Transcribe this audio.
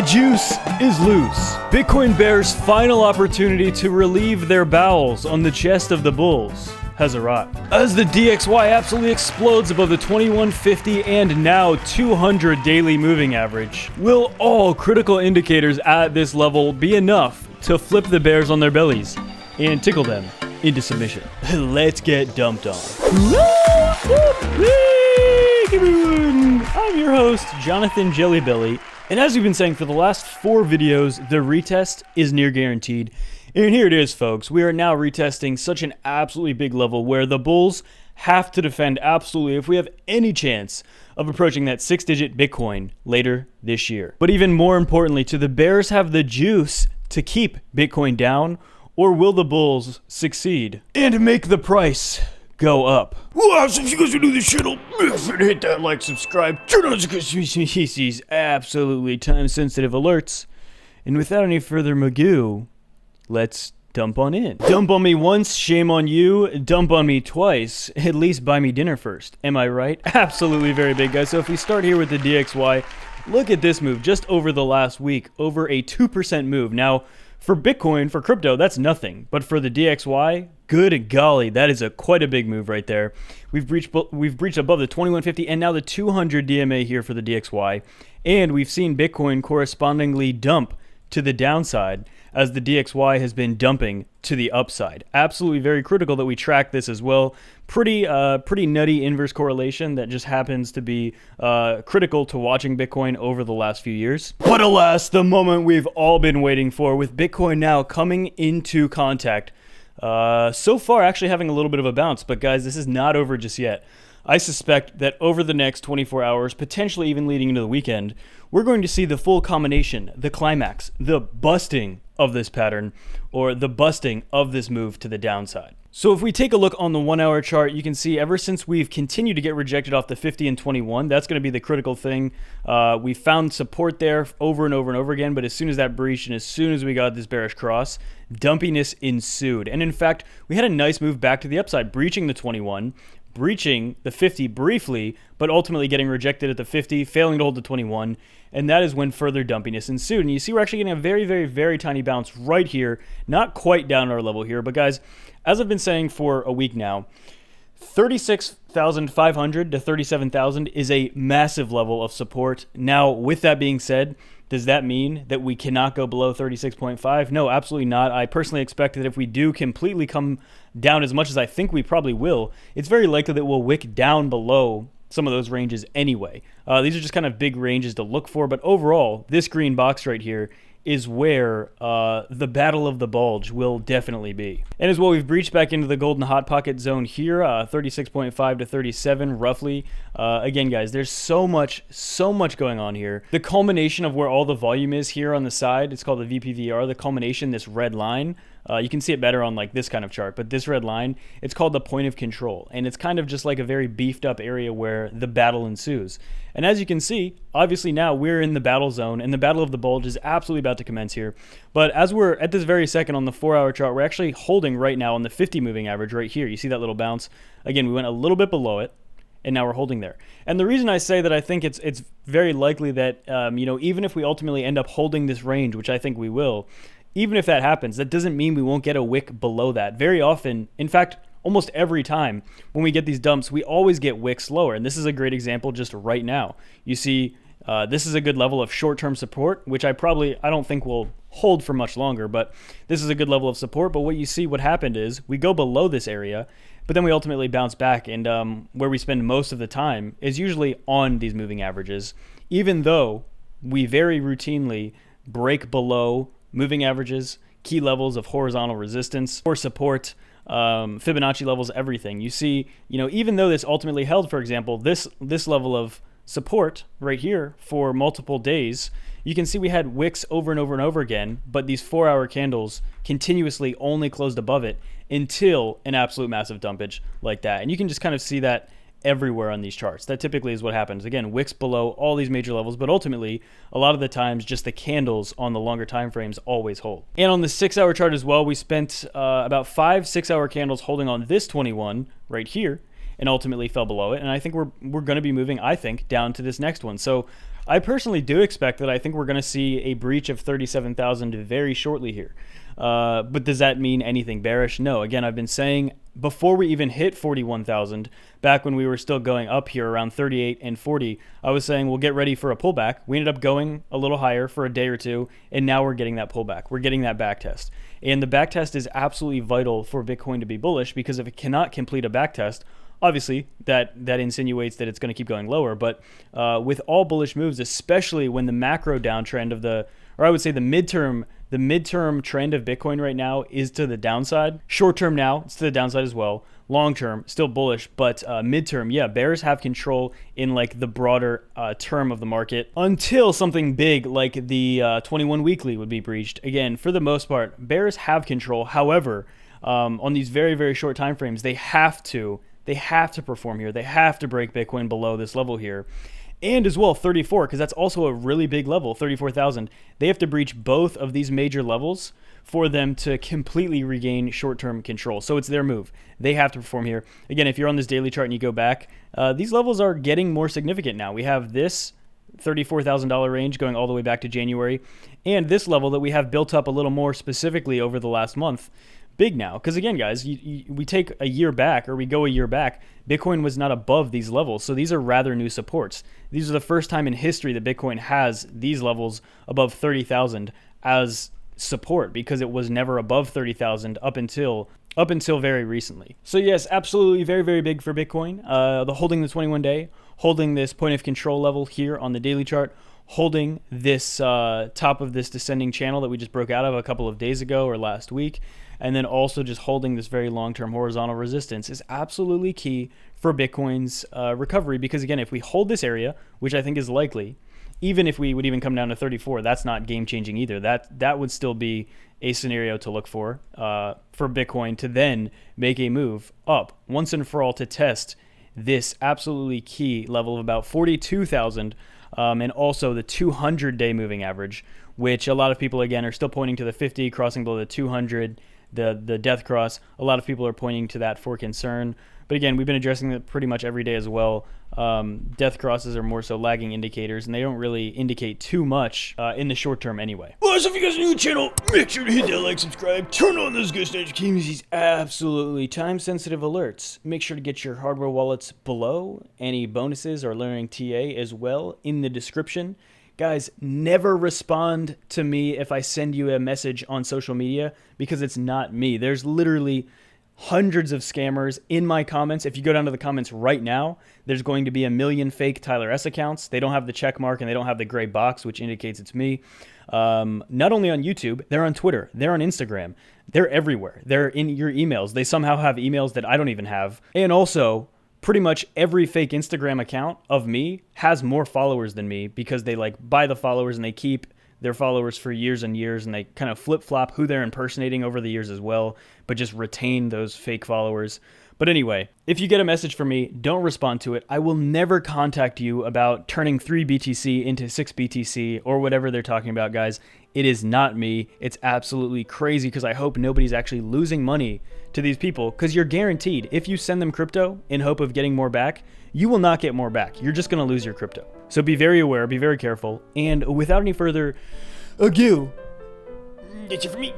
The juice is loose. Bitcoin bears' final opportunity to relieve their bowels on the chest of the bulls has arrived. As the DXY absolutely explodes above the 2150 and now 200 daily moving average, will all critical indicators at this level be enough to flip the bears on their bellies and tickle them into submission? Let's get dumped on. I'm your host, Jonathan Jellybelly, and as we've been saying for the last 4 videos, the retest is near guaranteed. And here it is, folks. We are now retesting such an absolutely big level where the bulls have to defend absolutely if we have any chance of approaching that 6-digit Bitcoin later this year. But even more importantly, do the bears have the juice to keep Bitcoin down, or will the bulls succeed and make the price go up? Wow, so if you guys are new to this channel, make sure to hit that like, subscribe, turn on these absolutely time-sensitive alerts. And without any further magoo, let's dump on in. Dump on me once, shame on you. Dump on me twice, at least buy me dinner first. Am I right? Absolutely very big, guys. So if we start here with the DXY, look at this move just over the last week, over a 2% move. Now, for Bitcoin, for crypto, that's nothing. But for the DXY, good golly, that is quite a big move right there. We've breached above the 2150 and now the 200 DMA here for the DXY. And we've seen Bitcoin correspondingly dump to the downside as the DXY has been dumping to the upside. Absolutely very critical that we track this as well. Pretty nutty inverse correlation that just happens to be critical to watching Bitcoin over the last few years. But alas, the moment we've all been waiting for, with Bitcoin now coming into contact. So far actually having a little bit of a bounce, but guys, this is not over just yet. I suspect that over the next 24 hours, potentially even leading into the weekend, we're going to see the full combination, the climax, the busting of this pattern, or the busting of this move to the downside. So if we take a look on the 1-hour chart, you can see ever since we've continued to get rejected off the 50 and 21, that's going to be the critical thing. We found support there over and over and over again, but as soon as that breached and as soon as we got this bearish cross, dumpiness ensued. And in fact, we had a nice move back to the upside, breaching the 21, breaching the 50 briefly, but ultimately getting rejected at the 50, failing to hold the 21, and that is when further dumpiness ensued. And you see we're actually getting a very, very, very tiny bounce right here, not quite down our level here, but guys, as I've been saying for a week now, 36,500 to 37,000 is a massive level of support. Now, with that being said, does that mean that we cannot go below 36.5? No, absolutely not. I personally expect that if we do completely come down as much as I think we probably will, it's very likely that we'll wick down below some of those ranges anyway. These are just kind of big ranges to look for, but overall, this green box right here is where the battle of the bulge will definitely be. And as well, we've breached back into the golden hot pocket zone here, 36.5 to 37 roughly. Again, guys, there's so much going on here. The culmination of where all the volume is here on the side, it's called the VPVR, the culmination, this red line. You can see it better on like this kind of chart, but this red line, it's called the point of control. And it's kind of just like a very beefed up area where the battle ensues. And as you can see, obviously now we're in the battle zone and the battle of the bulge is absolutely about to commence here. But as we're at this very second on the 4-hour chart, we're actually holding right now on the 50 moving average right here. You see that little bounce? Again, we went a little bit below it, and now we're holding there. And the reason I say that I think it's very likely that, even if we ultimately end up holding this range, which I think we will, even if that happens, that doesn't mean we won't get a wick below that. Very often, in fact, almost every time when we get these dumps, we always get wicks lower. And this is a great example just right now. You see, this is a good level of short-term support, which I don't think will hold for much longer, but this is a good level of support. But what you see, what happened is we go below this area, but then we ultimately bounce back. And where we spend most of the time is usually on these moving averages, even though we very routinely break below moving averages, key levels of horizontal resistance or support, Fibonacci levels, everything. You see, even though this ultimately held, for example, this level of support right here for multiple days, you can see we had wicks over and over and over again, but these 4-hour candles continuously only closed above it until an absolute massive dumpage like that. And you can just kind of see that everywhere on these charts. That typically is what happens. Again, wicks below all these major levels, but ultimately, a lot of the times, just the candles on the longer time frames always hold. And on the 6-hour chart as well, we spent about 5 6-hour candles holding on this 21 right here, and ultimately fell below it. And I think we're going to be moving, I think, down to this next one. So I personally do expect that I think we're going to see a breach of 37,000 very shortly here. But does that mean anything bearish? No. Again, I've been saying before we even hit 41,000, back when we were still going up here around 38 and 40, I was saying we'll get ready for a pullback. We ended up going a little higher for a day or two, and now we're getting that pullback. We're getting that back test. And the back test is absolutely vital for Bitcoin to be bullish, because if it cannot complete a back test, obviously that insinuates that it's going to keep going lower. But with all bullish moves, especially when the macro downtrend of or I would say the midterm trend of Bitcoin right now is to the downside. Short term now, it's to the downside as well. Long term, still bullish, but midterm, yeah, bears have control in like the broader term of the market until something big like the 21 weekly would be breached. Again, for the most part, bears have control. However, on these very, very short time frames, they have to perform here. They have to break Bitcoin below this level here. And as well, 34, because that's also a really big level, 34,000. They have to breach both of these major levels for them to completely regain short-term control. So it's their move. They have to perform here. Again, if you're on this daily chart and you go back, these levels are getting more significant now. We have this $34,000 range going all the way back to January, and this level that we have built up a little more specifically over the last month. Big now, because again, guys, we take a year back, or we go a year back, Bitcoin was not above these levels. So these are rather new supports. These are the first time in history that Bitcoin has these levels above 30,000 as support, because it was never above 30,000 up until very recently. So yes, absolutely very, very big for Bitcoin. The holding the 21-day, holding this point of control level here on the daily chart, holding this top of this descending channel that we just broke out of a couple of days ago or last week, and then also just holding this very long-term horizontal resistance is absolutely key for Bitcoin's recovery. Because again, if we hold this area, which I think is likely, even if we would even come down to 34, that's not game-changing either. That would still be a scenario to look for Bitcoin to then make a move up once and for all to test this absolutely key level of about 42,000, and also the 200-day moving average, which a lot of people, again, are still pointing to the 50, crossing below the 200, the death cross. A lot of people are pointing to that for concern. But again, we've been addressing that pretty much every day as well. Death crosses are more so lagging indicators, and they don't really indicate too much in the short term anyway. Well, so if you guys are new to the channel, make sure to hit that like, subscribe, turn on those ghost notifications, these absolutely time-sensitive alerts. Make sure to get your hardware wallets below. Any bonuses or learning TA as well in the description. Guys, never respond to me if I send you a message on social media, because it's not me. There's literally hundreds of scammers in my comments. If you go down to the comments right now, there's going to be 1 million fake TylerS accounts. They don't have the check mark and they don't have the gray box, which indicates it's me. Not only on YouTube, they're on Twitter, they're on Instagram, they're everywhere. They're in your emails. They somehow have emails that I don't even have. And also, pretty much every fake Instagram account of me has more followers than me, because they like buy the followers and they keep their followers for years and years, and they kind of flip-flop who they're impersonating over the years as well, but just retain those fake followers. But anyway, if you get a message from me, don't respond to it. I will never contact you about turning 3 BTC into 6 BTC or whatever they're talking about, guys. It is not me. It's absolutely crazy, because I hope nobody's actually losing money to these people, because you're guaranteed if you send them crypto in hope of getting more back, you will not get more back. You're just going to lose your crypto. So be very aware, be very careful, and without any further ado, that's it for me.